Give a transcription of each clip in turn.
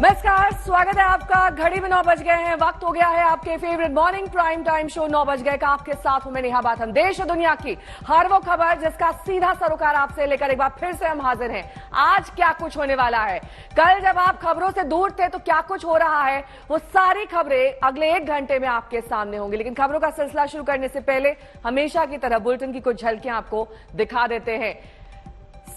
नमस्कार, स्वागत है आपका। घड़ी में 9 बज गए हैं। वक्त हो गया है आपके favourite morning prime time show 9 बज गए का। आपके साथ हूं मैं नेहा बाथम। देश और दुनिया की हर वो खबर जिसका सीधा सरोकार आपसे लेकर एक बार फिर से हम हाजिर हैं। आज क्या कुछ होने वाला है, कल जब आप खबरों से दूर थे तो क्या कुछ हो रहा है, वो सारी खबरें अगले 1 घंटे में आपके सामने होंगी। लेकिन खबरों का सिलसिला शुरू करने से पहले हमेशा की तरह बुलेटिन की कुछ झलकियां आपको दिखा देते हैं।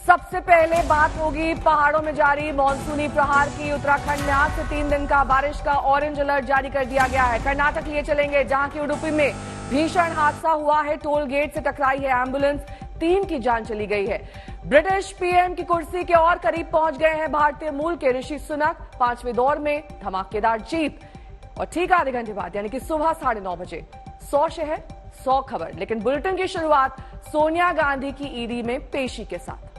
सबसे पहले बात होगी पहाड़ों में जारी मॉनसूनी प्रहार की। उत्तराखंड में आज से 3 दिन का बारिश का ऑरेंज अलर्ट जारी कर दिया गया है। कर्नाटक लिए चलेंगे, जहां की उडुपी में भीषण हादसा हुआ है। टोल गेट से टकराई है एम्बुलेंस, 3 की जान चली गई है। ब्रिटिश पीएम की कुर्सी के और करीब पहुंच गए हैं भारतीय मूल के ऋषि सुनक। 5वें दौर में धमाकेदार जीत। और ठीक आधे घंटे बाद यानी कि सुबह 9:30 बजे 100 शहर 100 खबर। लेकिन बुलेटिन की शुरुआत सोनिया गांधी की ईडी में पेशी के साथ।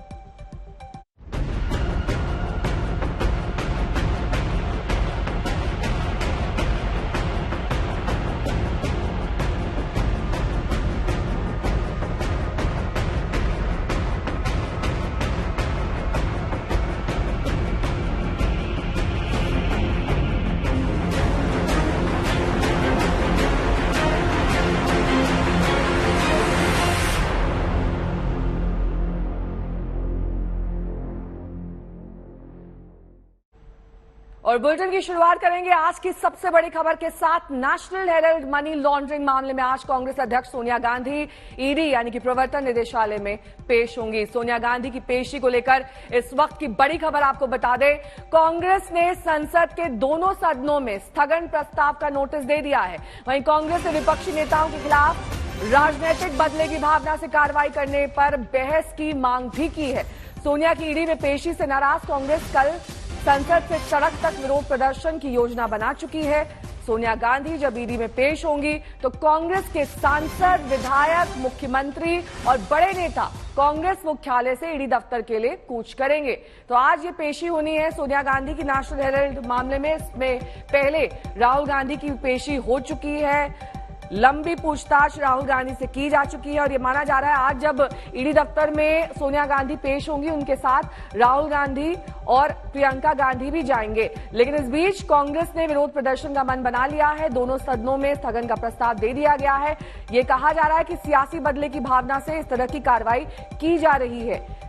और बुलेटिन की शुरुआत करेंगे आज की सबसे बड़ी खबर के साथ। नेशनल हेराल्ड मनी लॉन्ड्रिंग मामले में आज कांग्रेस अध्यक्ष सोनिया गांधी ईडी यानी कि प्रवर्तन निदेशालय में पेश होंगी। सोनिया गांधी की पेशी को लेकर इस वक्त की बड़ी खबर आपको बता दें, कांग्रेस ने संसद के दोनों सदनों में स्थगन प्रस्ताव का नोटिस दे दिया है। वहीं कांग्रेस ने विपक्षी नेताओं के खिलाफ राजनीतिक बदले की भावना से कार्रवाई करने पर बहस की मांग भी की है। सोनिया की ईडी में पेशी से नाराज कांग्रेस कल संसद से सड़क तक विरोध प्रदर्शन की योजना बना चुकी है। सोनिया गांधी जब ईडी में पेश होंगी तो कांग्रेस के सांसद, विधायक, मुख्यमंत्री और बड़े नेता कांग्रेस मुख्यालय से ईडी दफ्तर के लिए कूच करेंगे। तो आज ये पेशी होनी है सोनिया गांधी की नेशनल हेराल्ड मामले में। इसमें पहले राहुल गांधी की पेशी हो चुकी है। लंबी पूछताछ राहुल गांधी से की जा चुकी है और ये माना जा रहा है आज जब ईडी दफ्तर में सोनिया गांधी पेश होंगी उनके साथ राहुल गांधी और प्रियंका गांधी भी जाएंगे। लेकिन इस बीच कांग्रेस ने विरोध प्रदर्शन का मन बना लिया है। दोनों सदनों में स्थगन का प्रस्ताव दे दिया गया है। ये कहा जा रहा है कि सियासी बदले की भावना से इस तरह की कार्रवाई की जा रही है।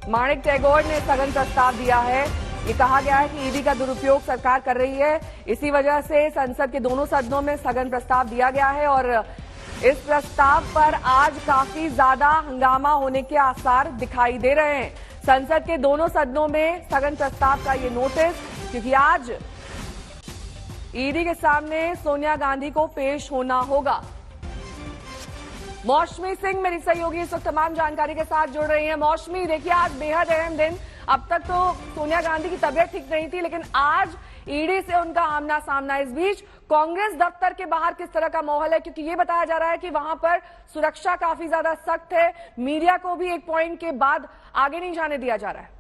माणिक टैगोर ने स्थगन प्रस्ताव दिया है। ये कहा गया है कि ईडी का दुरुपयोग सरकार कर रही है, इसी वजह से संसद के दोनों सदनों में स्थगन प्रस्ताव दिया गया है। और इस प्रस्ताव पर आज काफी ज्यादा हंगामा होने के आसार दिखाई दे रहे हैं। संसद के दोनों सदनों में स्थगन प्रस्ताव का ये नोटिस, क्योंकि आज ईडी के सामने सोनिया गांधी को पेश होना होगा। मौसमी सिंह मेरी सहयोगी इस वक्त तमाम जानकारी के साथ जुड़ रही हैं। मौसमी, देखिए आज बेहद अहम दिन। अब तक तो सोनिया गांधी की तबीयत ठीक नहीं थी, लेकिन आज ईडी से उनका आमना सामना। इस बीच कांग्रेस दफ्तर के बाहर किस तरह का माहौल है, क्योंकि ये बताया जा रहा है कि वहां पर सुरक्षा काफी ज्यादा सख्त है। मीडिया को भी एक पॉइंट के बाद आगे नहीं जाने दिया जा रहा है।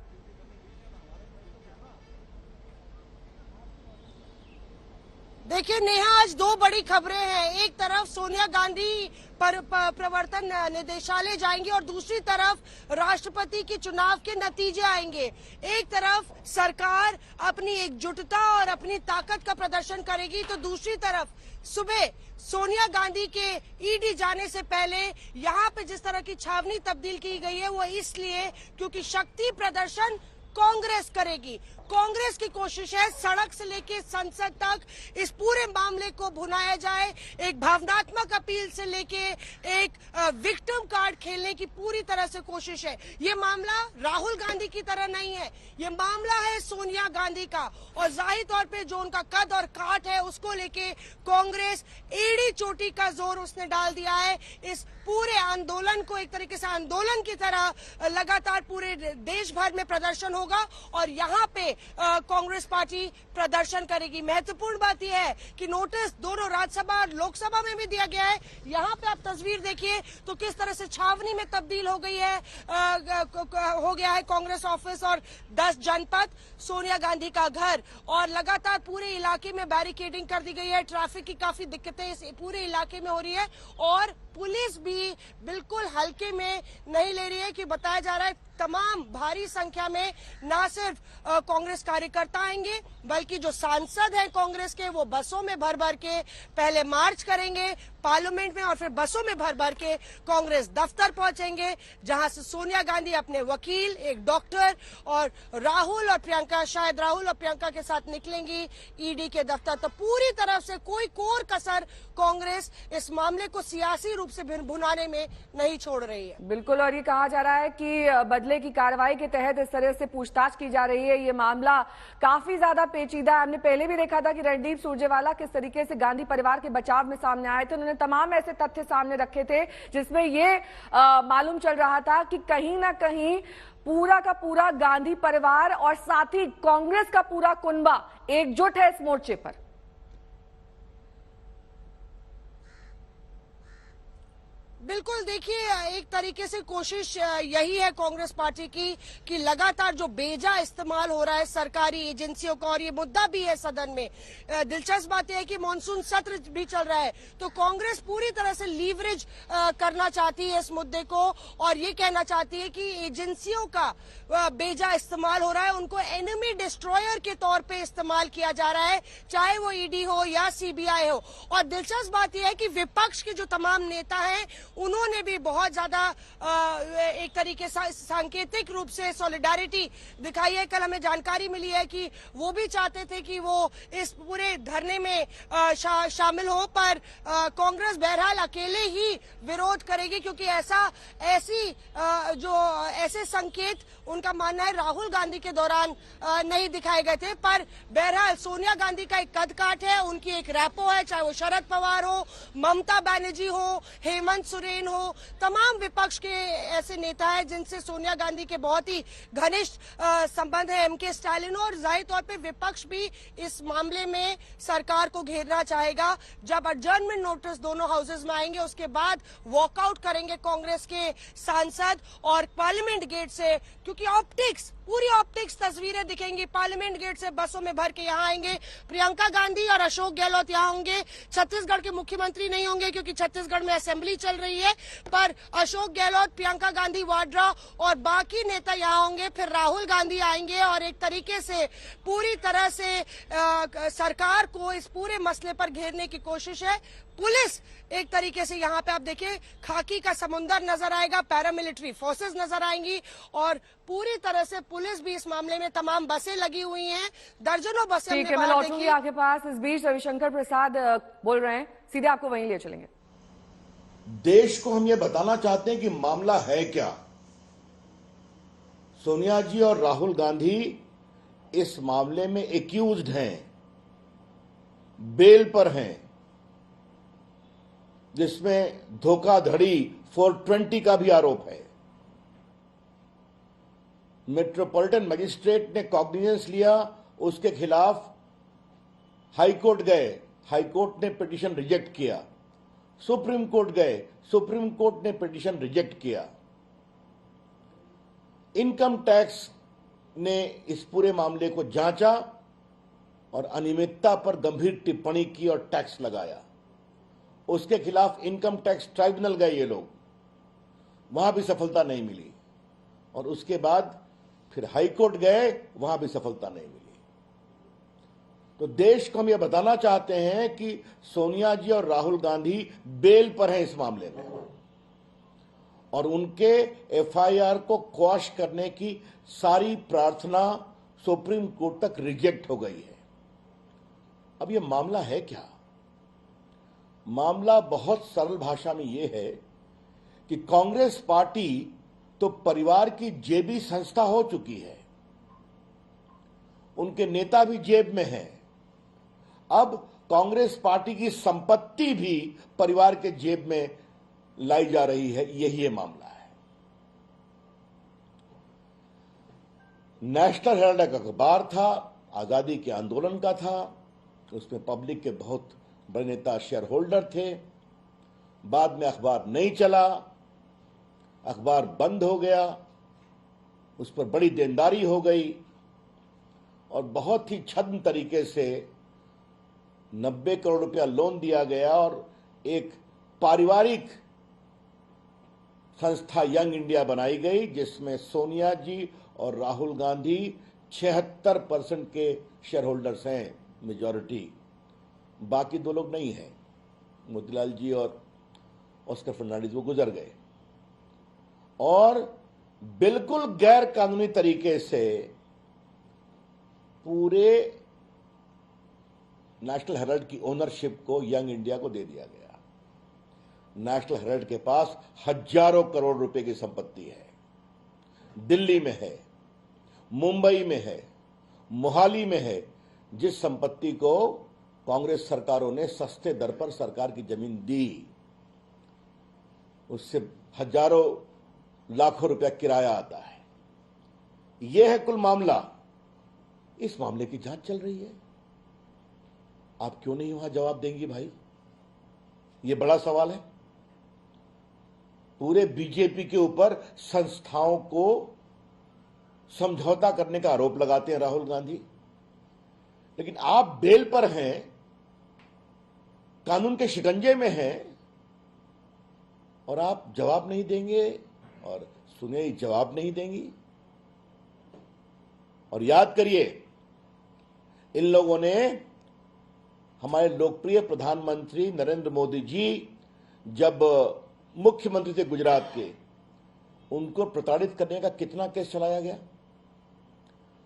देखिए नेहा, आज 2 बड़ी खबरें हैं। एक तरफ सोनिया गांधी प्रवर्तन निदेशालय जाएंगे और दूसरी तरफ राष्ट्रपति के चुनाव के नतीजे आएंगे। एक तरफ सरकार अपनी एकजुटता और अपनी ताकत का प्रदर्शन करेगी, तो दूसरी तरफ सुबह सोनिया गांधी के ईडी जाने से पहले यहाँ पे जिस तरह की छावनी तब्दील की गई है वो इसलिए क्योंकि शक्ति प्रदर्शन कांग्रेस करेगी। कांग्रेस की कोशिश है सड़क से लेके संसद तक इस पूरे मामले को भुनाया जाए। एक भावनात्मक अपील से लेके एक विक्टिम कार्ड खेलने की पूरी तरह से कोशिश है। ये मामला राहुल गांधी की तरह नहीं है, ये मामला है सोनिया गांधी का। और जाहिर तौर पे जो उनका कद और काठ है उसको लेके कांग्रेस एड़ी चोटी का जोर उसने डाल दिया है। इस पूरे आंदोलन को एक तरीके से आंदोलन की तरह लगातार पूरे देश भर में प्रदर्शन होगा और यहाँ पे कांग्रेस पार्टी प्रदर्शन करेगी। महत्वपूर्ण बात यह है कि नोटिस दोनों राज्यसभा और लोकसभा में भी दिया गया है। यहाँ पे आप तस्वीर देखिए तो किस तरह से छावनी में तब्दील हो गई है, हो गया है कांग्रेस ऑफिस और 10 जनपद, सोनिया गांधी का घर, और लगातार पूरे इलाके में बैरिकेडिंग कर दी गई है। ट्रैफिक की काफी दिक्कतें इस पूरे इलाके में हो रही है और पुलिस भी बिल्कुल हल्के में नहीं ले रही है कि बताया जा रहा है तमाम भारी संख्या में ना सिर्फ कांग्रेस कार्यकर्ता आएंगे बल्कि जो सांसद हैं कांग्रेस के वो बसों में भर भर के पहले मार्च करेंगे पार्लियामेंट में और फिर बसों में भर भर के कांग्रेस दफ्तर पहुंचेंगे जहां से सोनिया गांधी अपने वकील एक डॉक्टर और राहुल और प्रियंका शायद राहुल और प्रियंका के साथ निकलेंगी ईडी के दफ्तर। तो पूरी तरफ से कोई कोर कसर कांग्रेस इस मामले को सियासी रूप से भुनाने में नहीं छोड़ रही है। बिल्कुल, और ये कहा जा रहा है कि बदले की कार्रवाई के तहत इस तरह से पूछताछ की जा रही है। ये मामला काफी ज्यादा पेचीदा है। हमने पहले भी देखा था कि रणदीप सुरजेवाला किस तरीके से गांधी परिवार के बचाव में सामने आए थे। उन्होंने तमाम ऐसे तथ्य सामने रखे थे जिसमें ये मालूम चल रहा था कि कहीं ना कहीं पूरा का पूरा गांधी परिवार और साथ ही कांग्रेस का पूरा कुनबा एकजुट है इस मोर्चे पर। बिल्कुल, देखिए एक तरीके से कोशिश यही है कांग्रेस पार्टी की कि लगातार जो बेजा इस्तेमाल हो रहा है सरकारी एजेंसियों का और ये मुद्दा भी है सदन में। दिलचस्प बात यह है कि मॉनसून सत्र भी चल रहा है तो कांग्रेस पूरी तरह से लीवरेज करना चाहती है इस मुद्दे को और ये कहना चाहती है कि एजेंसियों का बेजा इस्तेमाल हो रहा है, उनको एनिमी डिस्ट्रॉयर के तौर पे इस्तेमाल किया जा रहा है, चाहे वो ईडी हो या सीबीआई हो। और दिलचस्प बात यह है कि विपक्ष के जो तमाम नेता हैं उन्होंने भी बहुत ज्यादा एक तरीके से सांकेतिक रूप से सॉलिडारिटी दिखाई है। कल हमें जानकारी मिली है कि वो भी चाहते थे कि वो इस पूरे धरने में शामिल हो, पर कांग्रेस बहरहाल अकेले ही विरोध करेगी क्योंकि ऐसे संकेत उनका मानना है राहुल गांधी के दौरान नहीं दिखाए गए थे। पर बहरहाल सोनिया गांधी का एक कद काठ है, उनकी एक रैपो है, चाहे वो शरद पवार हो, ममता बनर्जी हो, हेमंत सोरेन हो, तमाम विपक्ष के ऐसे नेता हैं जिनसे सोनिया गांधी के बहुत ही घनिष्ठ संबंध है। एमके स्टालिन और जाहिर तौर पे विपक्ष भी इस मामले में सरकार को घेरना चाहेगा। जब एडजर्नमेंट नोटिस दोनों हाउसेज में आएंगे उसके बाद वॉकआउट करेंगे कांग्रेस के सांसद और पार्लियामेंट गेट से, क्योंकि पूरी ऑप्टिक्स तस्वीरें दिखेंगी। पार्लियामेंट गेट से बसों में भर के यहाँ आएंगे प्रियंका गांधी और अशोक गहलोत यहाँ होंगे। छत्तीसगढ़ के मुख्यमंत्री नहीं होंगे क्योंकि छत्तीसगढ़ में असेंबली चल रही है, पर अशोक गहलोत, प्रियंका गांधी वाड्रा और बाकी नेता यहाँ होंगे। फिर राहुल गांधी आएंगे और एक तरीके से पूरी तरह से सरकार को इस पूरे मसले पर घेरने की कोशिश है। पुलिस एक तरीके से यहाँ पे आप देखिए खाकी का समुंदर नजर आएगा, पैरामिलिट्री फोर्सेस नजर आएंगी और पूरी तरह से पुलिस भी इस मामले में तमाम बसें लगी हुई हैं, दर्जनों बसें। ठीक है, मैं लौटूंगी आपके पास। इस बीच रविशंकर प्रसाद बोल रहे हैं, सीधे आपको वहीं ले चलेंगे। देश को हम ये बताना चाहते हैं कि मामला है क्या। सोनिया जी और राहुल गांधी इस मामले में एक्यूज्ड हैं, बेल पर हैं, जिसमें धोखाधड़ी 420 का भी आरोप है। मेट्रोपॉलिटन मजिस्ट्रेट ने कॉग्निजेंस लिया, उसके खिलाफ हाईकोर्ट गए, हाईकोर्ट ने पिटीशन रिजेक्ट किया, सुप्रीम कोर्ट गए, सुप्रीम कोर्ट ने पिटीशन रिजेक्ट किया। इनकम टैक्स ने इस पूरे मामले को जांचा और अनियमितता पर गंभीर टिप्पणी की और टैक्स लगाया। उसके खिलाफ इनकम टैक्स ट्राइब्यूनल गए ये लोग, वहां भी सफलता नहीं मिली और उसके बाद फिर हाईकोर्ट गए, वहां भी सफलता नहीं मिली। तो देश को हम यह बताना चाहते हैं कि सोनिया जी और राहुल गांधी बेल पर हैं इस मामले में और उनके एफआईआर को क्वाश करने की सारी प्रार्थना सुप्रीम कोर्ट तक रिजेक्ट हो गई है। अब यह मामला है क्या? मामला बहुत सरल भाषा में यह है कि कांग्रेस पार्टी तो परिवार की जेबी संस्था हो चुकी है, उनके नेता भी जेब में हैं। अब कांग्रेस पार्टी की संपत्ति भी परिवार के जेब में लाई जा रही है, यही मामला है। नेशनल हेराल्ड एक अखबार था, आजादी के आंदोलन का था, उसमें पब्लिक के बहुत बड़े नेता शेयर होल्डर थे। बाद में अखबार नहीं चला, अखबार बंद हो गया, उस पर बड़ी देनदारी हो गई और बहुत ही छद्म तरीके से 90 करोड़ रुपया लोन दिया गया और एक पारिवारिक संस्था यंग इंडिया बनाई गई, जिसमें सोनिया जी और राहुल गांधी 76% के शेयर होल्डर्स हैं, मेजॉरिटी। बाकी दो लोग नहीं हैं, मोतीलाल जी और ऑस्कर फर्नांडिस, वो गुजर गए। और बिल्कुल गैर कानूनी तरीके से पूरे नेशनल हेराल्ड की ओनरशिप को यंग इंडिया को दे दिया गया। नेशनल हेराल्ड के पास हजारों करोड़ रुपए की संपत्ति है, दिल्ली में है, मुंबई में है, मोहाली में है, जिस संपत्ति को कांग्रेस सरकारों ने सस्ते दर पर सरकार की जमीन दी, उससे हजारों लाखों रुपया किराया आता है। यह है कुल मामला। इस मामले की जांच चल रही है, आप क्यों नहीं वहां जवाब देंगी भाई? यह बड़ा सवाल है। पूरे बीजेपी के ऊपर संस्थाओं को समझौता करने का आरोप लगाते हैं राहुल गांधी, लेकिन आप बेल पर हैं, कानून के शिकंजे में हैं, और आप जवाब नहीं देंगे, और सुने जवाब नहीं देंगी। और याद करिए, इन लोगों ने हमारे लोकप्रिय प्रधानमंत्री नरेंद्र मोदी जी जब मुख्यमंत्री थे गुजरात के, उनको प्रताड़ित करने का कितना केस चलाया गया।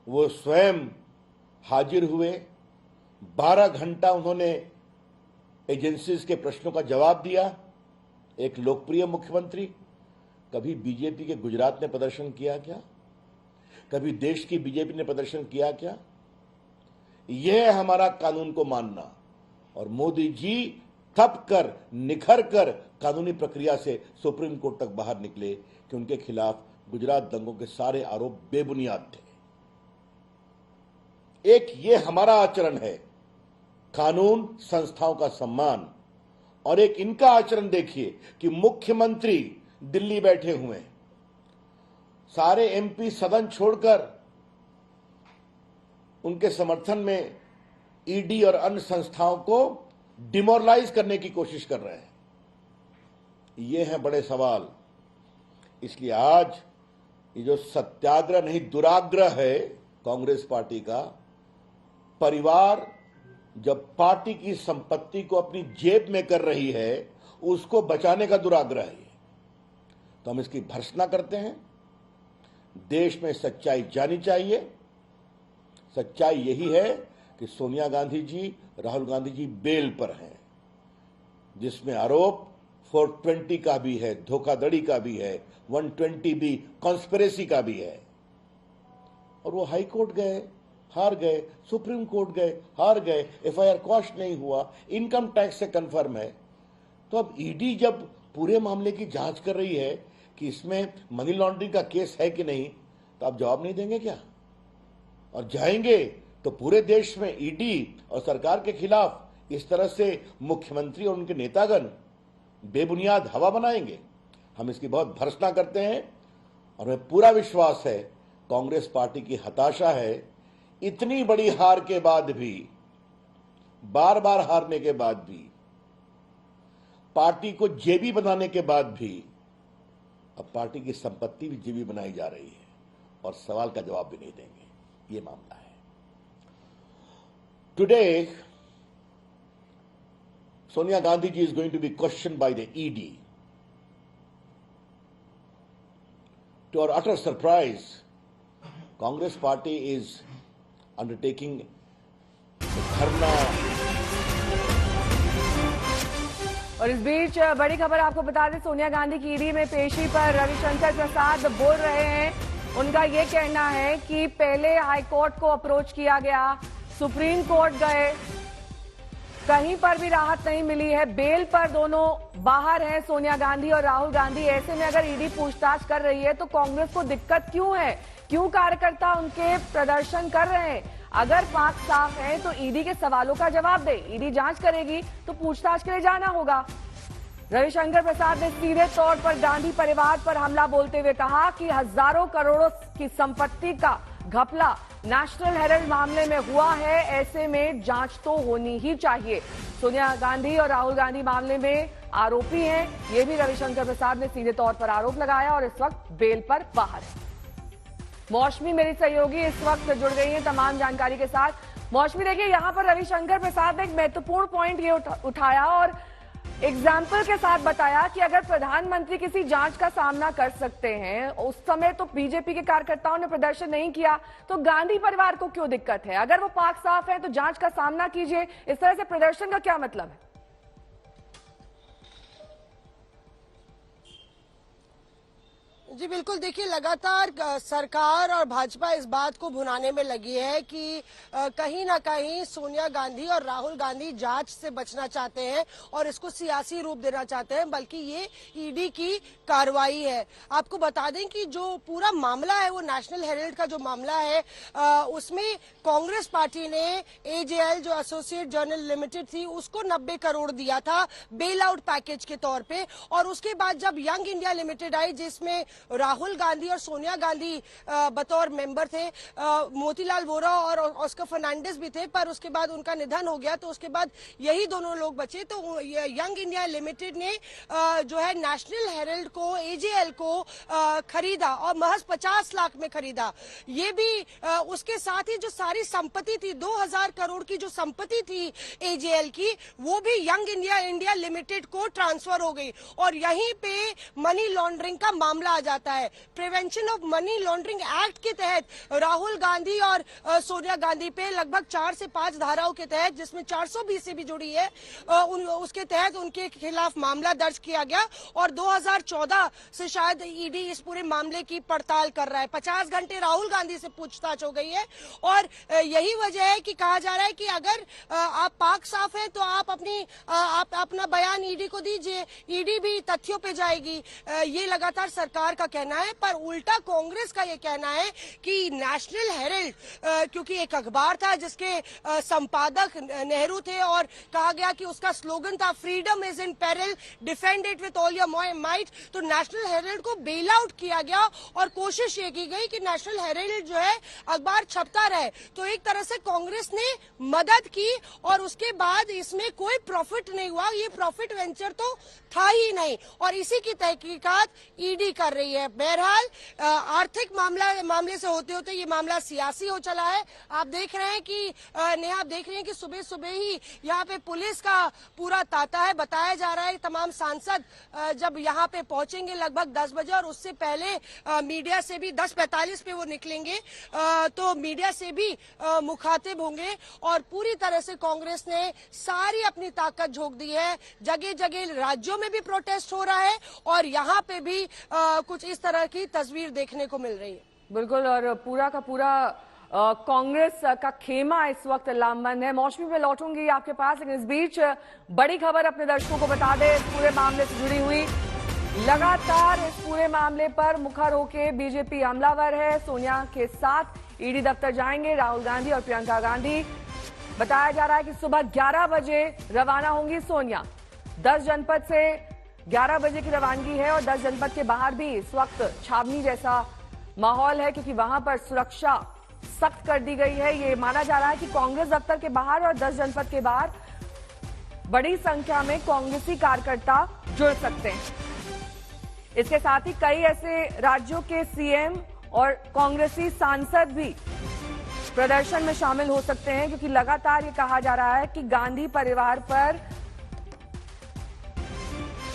वो स्वयं हाजिर हुए, 12 घंटा उन्होंने एजेंसीज के प्रश्नों का जवाब दिया। एक लोकप्रिय मुख्यमंत्री। कभी बीजेपी के गुजरात ने प्रदर्शन किया क्या? कभी देश की बीजेपी ने प्रदर्शन किया क्या? यह है हमारा कानून को मानना। और मोदी जी थप कर, निखर कर कानूनी प्रक्रिया से सुप्रीम कोर्ट तक बाहर निकले कि उनके खिलाफ गुजरात दंगों के सारे आरोप बेबुनियाद थे। एक ये हमारा आचरण है, कानून, संस्थाओं का सम्मान। और एक इनका आचरण देखिए कि मुख्यमंत्री दिल्ली बैठे हुए हैं, सारे एमपी सदन छोड़कर उनके समर्थन में ईडी और अन्य संस्थाओं को डिमोरलाइज करने की कोशिश कर रहे हैं। ये हैं बड़े सवाल। इसलिए आज ये जो सत्याग्रह नहीं दुराग्रह है कांग्रेस पार्टी का, परिवार जब पार्टी की संपत्ति को अपनी जेब में कर रही है, उसको बचाने का दुराग्रह है। तो हम इसकी भर्त्सना करते हैं। देश में सच्चाई जानी चाहिए। सच्चाई यही है कि सोनिया गांधी जी, राहुल गांधी जी बेल पर हैं, जिसमें आरोप 420 का भी है, धोखाधड़ी का भी है, 120 भी कॉन्स्पिरेसी का भी है। और वो हाई कोर्ट गए, हार गए, सुप्रीम कोर्ट गए, हार गए, एफआईआर क्वॉश नहीं हुआ, इनकम टैक्स से कंफर्म है। तो अब ईडी जब पूरे मामले की जांच कर रही है कि इसमें मनी लॉन्ड्रिंग का केस है कि नहीं, तो आप जवाब नहीं देंगे क्या? और जाएंगे तो पूरे देश में ईडी और सरकार के खिलाफ इस तरह से मुख्यमंत्री और उनके नेतागण बेबुनियाद हवा बनाएंगे। हम इसकी बहुत भर्त्सना करते हैं और हमें पूरा विश्वास है कांग्रेस पार्टी की हताशा है। इतनी बड़ी हार के बाद भी, बार बार हारने के बाद भी, पार्टी को जेबी बनाने के बाद भी, अब पार्टी की संपत्ति भी जेबी बनाई जा रही है और सवाल का जवाब भी नहीं देंगे। ये मामला है। Today Sonia Gandhi ji is going to be questioned by the ED. To our utter surprise, Congress party is undertaking धरना। और इस बीच बड़ी खबर आपको बता दें, सोनिया गांधी की ईडी में पेशी पर रविशंकर प्रसाद बोल रहे हैं। उनका ये कहना है कि पहले हाईकोर्ट को अप्रोच किया गया, सुप्रीम कोर्ट गए, कहीं पर भी राहत नहीं मिली है। बेल पर दोनों बाहर हैं, सोनिया गांधी और राहुल गांधी। ऐसे में अगर ईडी पूछताछ कर रही है तो कांग्रेस को दिक्कत क्यों है? क्यों कार्यकर्ता उनके प्रदर्शन कर रहे हैं? अगर बात साफ है तो ईडी के सवालों का जवाब दे। ईडी जांच करेगी तो पूछताछ के लिए जाना होगा। रविशंकर प्रसाद ने सीधे तौर पर गांधी परिवार पर हमला बोलते हुए कहा कि हजारों करोड़ों की संपत्ति का घपला नेशनल हेराल्ड मामले में हुआ है, ऐसे में जांच तो होनी ही चाहिए। सोनिया गांधी और राहुल गांधी मामले में आरोपी हैं। ये भी रविशंकर प्रसाद ने सीधे तौर पर आरोप लगाया और इस वक्त बेल पर बाहर है। मौसमी मेरी सहयोगी इस वक्त जुड़ गई हैं तमाम जानकारी के साथ। मौसमी, देखिए यहां पर रविशंकर प्रसाद ने एक महत्वपूर्ण पॉइंट ये उठाया और एग्जाम्पल के साथ बताया कि अगर प्रधानमंत्री किसी जांच का सामना कर सकते हैं, उस समय तो बीजेपी के कार्यकर्ताओं ने प्रदर्शन नहीं किया, तो गांधी परिवार को क्यों दिक्कत है? अगर वो पाक साफ है तो जांच का सामना कीजिए। इस तरह से प्रदर्शन का क्या मतलब है? जी बिल्कुल, देखिए लगातार सरकार और भाजपा इस बात को भुनाने में लगी है कि कहीं ना कहीं सोनिया गांधी और राहुल गांधी जांच से बचना चाहते हैं और इसको सियासी रूप देना चाहते हैं, बल्कि ये ईडी की कार्रवाई है। आपको बता दें कि जो पूरा मामला है वो नेशनल हेराल्ड का जो मामला है उसमें कांग्रेस पार्टी ने एजेएल जो एसोसिएट जर्नल लिमिटेड थी उसको 90 करोड़ दिया था बेल आउट पैकेज के तौर पे, और उसके बाद जब यंग इंडिया लिमिटेड आई जिसमें राहुल गांधी और सोनिया गांधी बतौर मेंबर थे, मोतीलाल वोरा और ऑस्कर फर्नांडिस भी थे, पर उसके बाद उनका निधन हो गया, तो उसके बाद यही दोनों लोग बचे। तो यंग इंडिया लिमिटेड ने जो है नेशनल हेराल्ड को, एजेएल को खरीदा और महज 50 लाख में खरीदा। ये भी उसके साथ ही जो सारी संपत्ति थी, 2000 करोड़ की जो संपत्ति थी एजेएल की, वो भी यंग इंडिया लिमिटेड को ट्रांसफर हो गई। और यहीं पे मनी लॉन्ड्रिंग का मामला आ जाता है। Prevention of money laundering act के तहत राहुल गांधी और सोनिया गांधी पे लगभग 4 से 5 धाराओं के तहत, जिसमें 420 से भी जुड़ी है, उसके तहत उनके खिलाफ मामला दर्ज किया गया और 2014 से शायद ईडी इस पूरे मामले की पड़ताल कर रहा है। 50 घंटे राहुल गांधी से पूछताछ हो गई है और यही वजह है कि कहा जा रहा है कि अगर आप पाक साफ है तो आप अपना बयान ईडी को दीजिए, ईडी भी तथ्यों पे जाएगी। ये लगातार सरकार का कहना है, पर उल्टा कांग्रेस का ये कहना है कि नेशनल हेराल्ड क्योंकि एक अखबार था जिसके संपादक नेहरू थे और कहा गया कि उसका स्लोगन था freedom is in peril, defend it with all your might, तो नेशनल हेराल्ड को बेल आउट किया गया और कोशिश ये की गई कि नेशनल हेराल्ड जो है अखबार छपता रहे। तो एक तरह से कांग्रेस ने मदद की और उसके बाद इसमें कोई प्रॉफिट नहीं हुआ, ये प्रॉफिट वेंचर तो था ही नहीं, और इसी की तहकीकात ईडी कर रही है। बहरहाल आर्थिक मामले से होते होते ये मामला सियासी हो चला है। आप देख रहे हैं कि नेहा, आप देख रहे हैं कि सुबह सुबह ही यहाँ पे पुलिस का पूरा तांता है। बताया जा रहा है तमाम सांसद जब यहाँ पे पहुंचेंगे लगभग 10 बजे और उससे पहले मीडिया से भी 10:45 पे वो निकलेंगे, तो मीडिया से भी मुखातिब होंगे और पूरी तरह से कांग्रेस ने सारी अपनी ताकत झोंक दी है। जगह जगह राज्यों में भी प्रोटेस्ट हो रहा है और यहाँ पे भी कुछ इस तरह की तस्वीर देखने को मिल रही है। बिल्कुल, और पूरा का पूरा कांग्रेस का खेमा इस वक्त लामबंद है। मौसमी पे लौटूंगी आपके पास, लेकिन इस बीच बड़ी खबर अपने दर्शकों को बता दे, इस पूरे मामले से जुड़ी हुई। लगातार इस पूरे मामले पर मुखर होके बीजेपी हमलावर है। सोनिया के साथ ईडी दफ्तर जाएंगे राहुल गांधी और प्रियंका गांधी। बताया जा रहा है कि सुबह 11 बजे रवाना होंगी सोनिया। 10 जनपद से 11 बजे की रवानगी है और 10 जनपद के बाहर भी इस वक्त छावनी जैसा माहौल है, क्योंकि वहां पर सुरक्षा सख्त कर दी गई है। ये माना जा रहा है कि कांग्रेस दफ्तर के बाहर और 10 जनपद के बाहर बड़ी संख्या में कांग्रेसी कार्यकर्ता जुड़ सकते हैं। इसके साथ ही कई ऐसे राज्यों के सीएम और कांग्रेसी सांसद भी प्रदर्शन में शामिल हो सकते हैं, क्योंकि लगातार ये कहा जा रहा है कि गांधी परिवार पर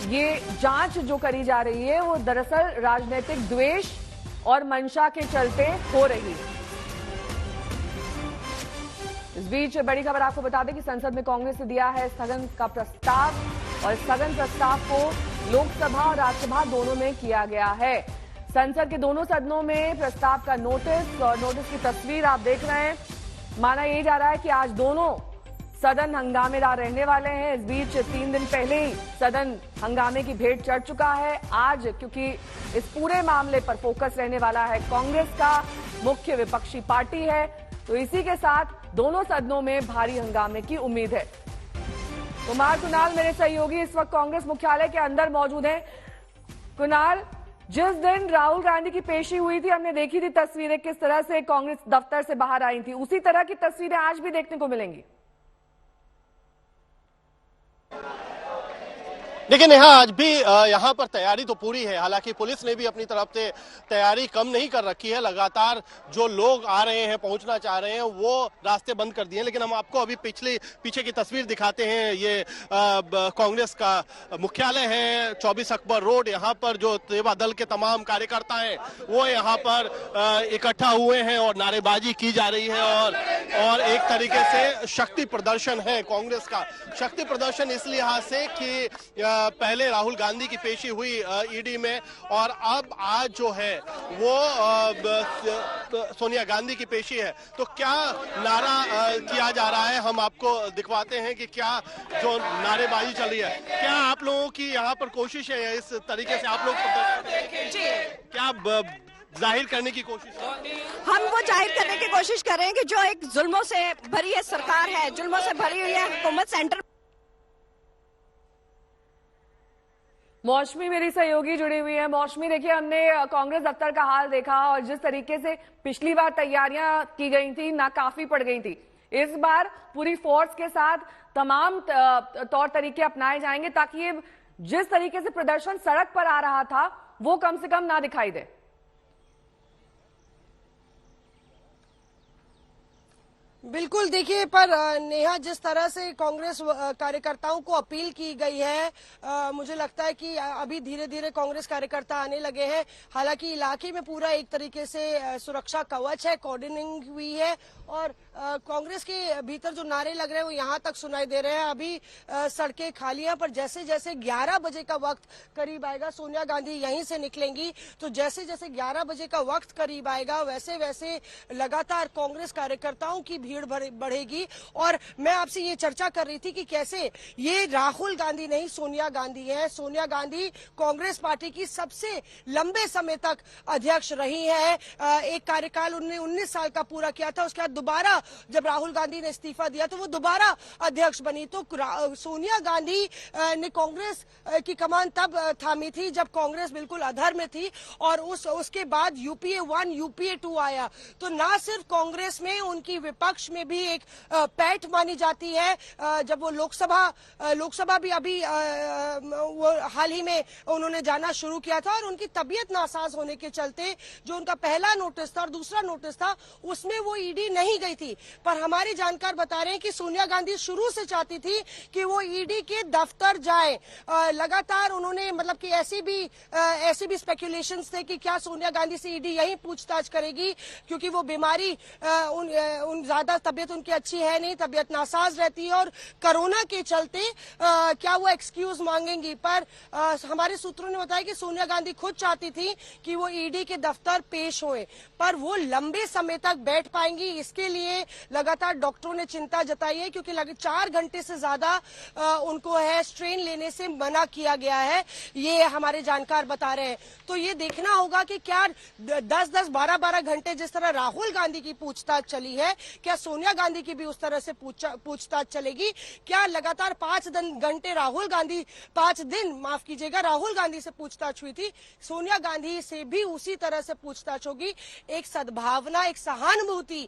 ये जांच जो करी जा रही है वो दरअसल राजनीतिक द्वेष और मंशा के चलते हो रही है। इस बीच बड़ी खबर आपको बता दें कि संसद में कांग्रेस ने दिया है स्थगन का प्रस्ताव और स्थगन प्रस्ताव को लोकसभा और राज्यसभा दोनों में किया गया है। संसद के दोनों सदनों में प्रस्ताव का नोटिस और नोटिस की तस्वीर आप देख रहे हैं। माना यह जा रहा है कि आज दोनों सदन हंगामेदार रहने वाले हैं। इस बीच 3 दिन पहले ही सदन हंगामे की भेंट चढ़ चुका है। आज क्योंकि इस पूरे मामले पर फोकस रहने वाला है, कांग्रेस का मुख्य विपक्षी पार्टी है, तो इसी के साथ दोनों सदनों में भारी हंगामे की उम्मीद है। कुणाल मेरे सहयोगी इस वक्त कांग्रेस मुख्यालय के अंदर मौजूद हैं। कुणाल, जिस दिन राहुल गांधी की पेशी हुई थी हमने देखी थी तस्वीरें किस तरह से कांग्रेस दफ्तर से बाहर आई थी, उसी तरह की तस्वीरें आज भी देखने को मिलेंगी। देखिए नेहा, आज भी यहाँ पर तैयारी तो पूरी है। हालांकि पुलिस ने भी अपनी तरफ से तैयारी कम नहीं कर रखी है। लगातार जो लोग आ रहे हैं, पहुंचना चाह रहे हैं, वो रास्ते बंद कर दिए हैं। लेकिन हम आपको अभी पीछे की तस्वीर दिखाते हैं। ये कांग्रेस का मुख्यालय है, 24 अकबर रोड। यहाँ पर जो सेवा दल के तमाम कार्यकर्ता हैं वो यहाँ पर इकट्ठा हुए हैं और नारेबाजी की जा रही है। और एक तरीके से शक्ति प्रदर्शन है कांग्रेस का। शक्ति प्रदर्शन इस लिहाज से कि पहले राहुल गांधी की पेशी हुई ईडी में, और अब आज जो है वो सोनिया गांधी की पेशी है। तो क्या नारा किया जा रहा है, हम आपको दिखवाते हैं कि क्या जो नारेबाजी चल रही है। क्या आप लोगों की यहाँ पर कोशिश है इस तरीके से आप लोग क्या जाहिर करने की कोशिश है? हम वो जाहिर करने की कोशिश कर रहे हैं कि जो एक जुल्मों से भरी है सरकार है, जुल्मों से भरी हुई है हुकूमत सेंटर। मौसमी मेरी सहयोगी जुड़ी हुई है। मौसमी, देखिए, हमने कांग्रेस दफ्तर का हाल देखा और जिस तरीके से पिछली बार तैयारियां की गई थी, नाकाफी पड़ गई थी। इस बार पूरी फोर्स के साथ तमाम तौर तरीके अपनाए जाएंगे ताकि ये जिस तरीके से प्रदर्शन सड़क पर आ रहा था वो कम से कम ना दिखाई दे। बिल्कुल, देखिए, पर नेहा, जिस तरह से कांग्रेस कार्यकर्ताओं को अपील की गई है, मुझे लगता है कि अभी धीरे धीरे कांग्रेस कार्यकर्ता आने लगे हैं। हालांकि इलाके में पूरा एक तरीके से सुरक्षा कवच है, कोऑर्डिनेटिंग हुई है, और कांग्रेस के भीतर जो नारे लग रहे हैं वो यहाँ तक सुनाई दे रहे हैं। अभी सड़कें खाली हैं, पर जैसे जैसे 11 बजे का वक्त करीब आएगा, सोनिया गांधी यहीं से निकलेंगी, तो जैसे जैसे 11 बजे का वक्त करीब आएगा वैसे वैसे लगातार कांग्रेस कार्यकर्ताओं की भीड़ बढ़ेगी। और मैं आपसे ये चर्चा कर रही थी कि कैसे ये राहुल गांधी नहीं, सोनिया गांधी है। सोनिया गांधी कांग्रेस पार्टी की सबसे लंबे समय तक अध्यक्ष रही है। एक कार्यकाल उन्होंने 19 साल का पूरा किया था। उसके बाद दोबारा जब राहुल गांधी ने इस्तीफा दिया तो वो दोबारा अध्यक्ष बनी। तो सोनिया गांधी ने कांग्रेस की कमान तब थामी थी जब कांग्रेस बिल्कुल अधर में थी, और उसके बाद यूपीए 1 यूपीए 2 आया। तो ना सिर्फ कांग्रेस में, उनकी विपक्ष में भी एक पैठ मानी जाती है। जब वो लोकसभा भी अभी वो हाल ही में उन्होंने जाना शुरू किया था, और उनकी तबीयत नासाज होने के चलते जो उनका पहला नोटिस था और दूसरा नोटिस था उसमें वो ईडी नहीं गई थी। पर हमारे जानकार बता रहे हैं कि सोनिया गांधी शुरू से चाहती थी कि वो ईडी के दफ्तर जाए। लगातार उन्होंने, मतलब कि ऐसी भी स्पेकुलेशंस थे कि क्या सोनिया गांधी से ईडी यही पूछताछ करेगी, क्योंकि वो बीमारी उन ज्यादा तबीयत उनकी अच्छी है नहीं, तबीयत नासाज रहती है, और कोरोना के चलते क्या वो एक्सक्यूज मांगेंगी। पर हमारे सूत्रों ने बताया कि सोनिया गांधी खुद चाहती थी कि वो ईडी के दफ्तर पेश होए, पर वो लंबे समय तक बैठ पाएंगी इसके लिए लगातार डॉक्टरों ने चिंता जताई है, क्योंकि 4 घंटे से ज्यादा उनको है स्ट्रेन लेने से मना किया गया है, ये हमारे जानकार बता रहे हैं। तो ये देखना होगा कि क्या 10-10, 12-12 घंटे जिस तरह राहुल गांधी की पूछताछ चली है, क्या सोनिया गांधी की भी उस तरह से पूछताछ चलेगी? क्या लगातार 5 दिन माफ कीजिएगा, राहुल गांधी से पूछताछ हुई थी, सोनिया गांधी से भी उसी तरह से पूछताछ होगी? एक सद्भावना, एक सहानुभूति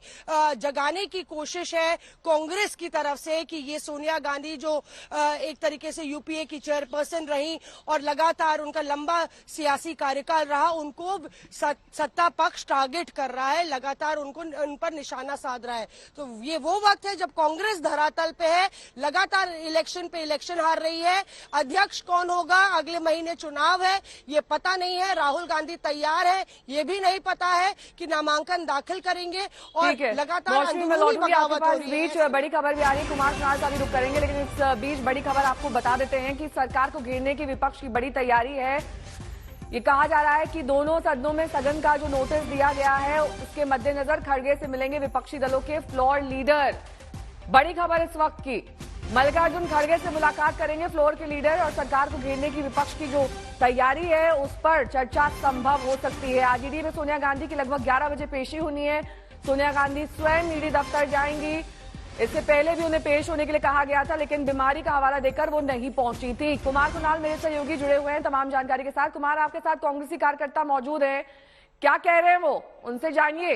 जगाने की कोशिश है कांग्रेस की तरफ से कि ये सोनिया गांधी जो एक तरीके से यूपीए की चेयरपर्सन रही और लगातार उनका लंबा सियासी कार्यकाल रहा, उनको सत्ता पक्ष टारगेट कर रहा है, लगातार उन पर निशाना साध रहा है। तो ये वो वक्त है जब कांग्रेस धरातल पे है, लगातार इलेक्शन पे इलेक्शन हार रही है। अध्यक्ष कौन होगा, अगले महीने चुनाव है, ये पता नहीं है। राहुल गांधी तैयार है, ये भी नहीं पता है कि नामांकन दाखिल करेंगे, और लगातार अंदरूनी बगावत हो रही है। बीच बड़ी खबर भी आ रही है, कुमार साहब का भी रुख करेंगे, लेकिन इस बीच बड़ी खबर आपको बता देते हैं कि सरकार को घेरने की विपक्ष की बड़ी तैयारी है। ये कहा जा रहा है कि दोनों सदनों में स्थगन का जो नोटिस दिया गया है उसके मद्देनजर खड़गे से मिलेंगे विपक्षी दलों के फ्लोर लीडर। बड़ी खबर इस वक्त की, मल्लिकार्जुन खड़गे से मुलाकात करेंगे फ्लोर के लीडर, और सरकार को घेरने की विपक्ष की जो तैयारी है उस पर चर्चा संभव हो सकती है। आज ईडी में सोनिया गांधी की लगभग 11 बजे पेशी होनी है। सोनिया गांधी स्वयं ईडी दफ्तर जाएंगी। इससे पहले भी उन्हें पेश होने के लिए कहा गया था, लेकिन बीमारी का हवाला देकर वो नहीं पहुंची थी। कुमार कुणाल मेरे सहयोगी जुड़े हुए हैं तमाम जानकारी के साथ। कुमार, आपके साथ कांग्रेसी कार्यकर्ता मौजूद है, क्या कह रहे हैं वो, उनसे जानिए।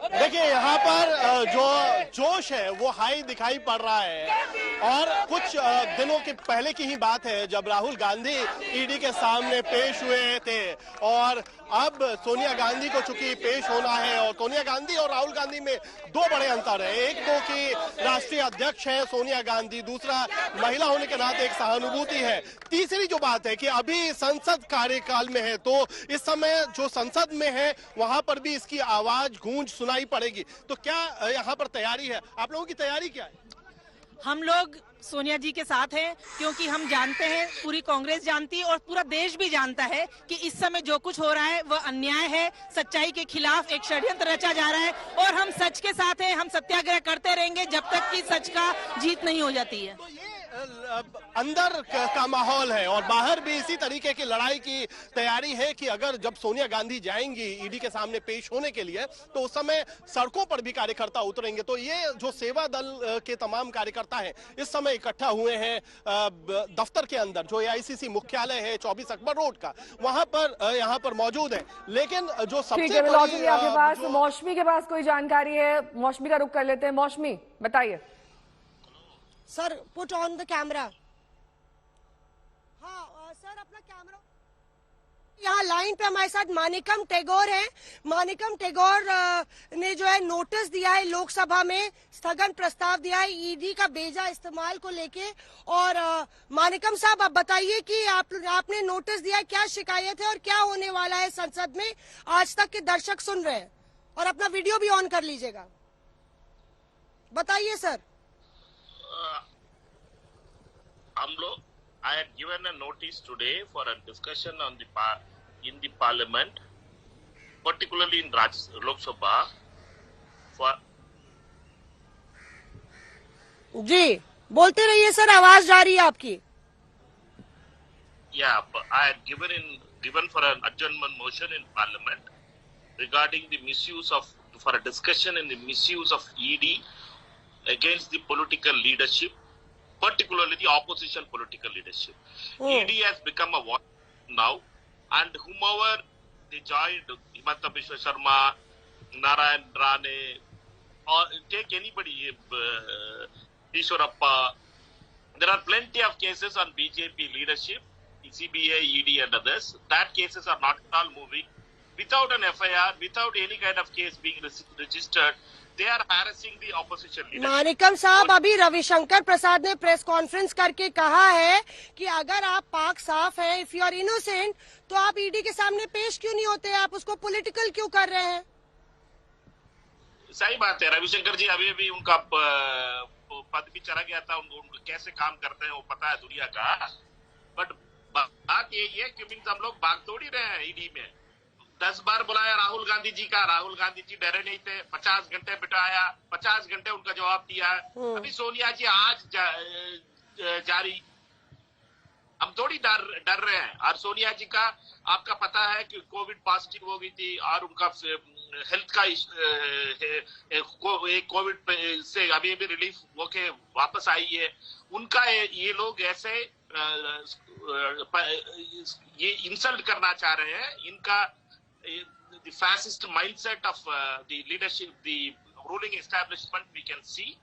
देखिए यहाँ पर जो जोश है वो हाई दिखाई पड़ रहा है और कुछ दिनों के पहले की ही बात है जब राहुल गांधी ईडी के सामने पेश हुए थे और अब सोनिया गांधी को चूंकि पेश होना है और सोनिया गांधी और राहुल गांधी में दो बड़े अंतर है। एक तो कि राष्ट्रीय अध्यक्ष है सोनिया गांधी, दूसरा महिला होने के नाते एक सहानुभूति है। तीसरी जो बात है कि अभी संसद कार्यकाल में है तो इस समय जो संसद में है वहां पर भी इसकी आवाज गूंज सुनाई पड़ेगी। तो क्या यहाँ पर तैयारी है? आप लोगों की तैयारी क्या है? हम लोग सोनिया जी के साथ हैं क्योंकि हम जानते हैं, पूरी कांग्रेस जानती है और पूरा देश भी जानता है कि इस समय जो कुछ हो रहा है वह अन्याय है, सच्चाई के खिलाफ एक षड्यंत्र रचा जा रहा है और हम सच के साथ हैं। हम सत्याग्रह करते रहेंगे जब तक कि सच का जीत नहीं हो जाती है। तो ये अंदर का माहौल है और बाहर भी इसी तरीके की लड़ाई की तैयारी है कि अगर जब सोनिया गांधी जाएंगी ईडी के सामने पेश होने के लिए तो उस समय सड़कों पर भी कार्यकर्ता उतरेंगे। तो ये जो सेवा दल के तमाम कार्यकर्ता हैं इस समय इकट्ठा हुए हैं दफ्तर के अंदर, जो एआईसीसी मुख्यालय है 24 अकबर रोड का, वहां पर यहाँ पर मौजूद है। लेकिन जो सबसे बड़ी आपके पास मौसमी के पास कोई जानकारी है? मौसमी का रुख कर लेते हैं। मौसमी बताइए। Sir put on the camera. हाँ सर अपना कैमरा। यहाँ लाइन पे हमारे साथ मानिकम टेगोर हैं। मानिकम टेगोर ने जो है नोटिस दिया है, लोकसभा में स्थगन प्रस्ताव दिया है ईडी का बेजा इस्तेमाल को लेके। और मानिकम साहब आप बताइए कि आपने नोटिस दिया है, क्या शिकायत है और क्या होने वाला है संसद में? आज तक के दर्शक सुन रहे हैं और अपना वीडियो भी ऑन कर लीजिएगा। बताइए सर। हम लोग I had given a notice today for a discussion on in the parliament, particularly in Lok Sabha. For जी बोलते रहिए सर, आवाज जा रही है आपकी। yeah, I had given for an adjournment motion in parliament regarding the misuse of for a discussion in the misuse of ED against the political leadership, particularly the opposition political leadership. ED has become a war now, and whomever they joined, Himanta Biswa Sharma, Narayan Rane, or take anybody, Ishwarappa, there are plenty of cases on BJP leadership, CBI, ED and others. That cases are not at all moving. Without an FIR, without any kind of case being registered, they are harassing the opposition leadership. Manickam साहब, अभी रविशंकर प्रसाद ने press conference करके कहा है कि अगर आप पाक साफ हैं, इफ यू आर इनोसेंट, तो आप ईडी के सामने पेश क्यों नहीं होते? आप उसको पॉलिटिकल क्यों कर रहे हैं? सही बात है। रविशंकर जी अभी भी उनका पद भी चला गया था, उनको कैसे काम करते हैं वो पता है दुनिया का। बट बात यही है कि हम लोग भागदौड़ ही रहे हैं ईडी में। 10 बार बुलाया राहुल गांधी जी का, राहुल गांधी जी डरे नहीं थे। 50 घंटे बिठाया, 50 घंटे उनका जवाब दिया। अभी सोनिया जी आज जारी, हम थोड़ी डर रहे हैं। और सोनिया जी का आपका पता है कि कोविड पॉजिटिव हो गई थी और उनका हेल्थ का कोविड से अभी भी रिलीफ होके वापस आई है। उनका ये लोग ऐसे ये इंसल्ट करना चाह रहे हैं। इनका the fascist mindset of the leadership, the ruling establishment, we can see.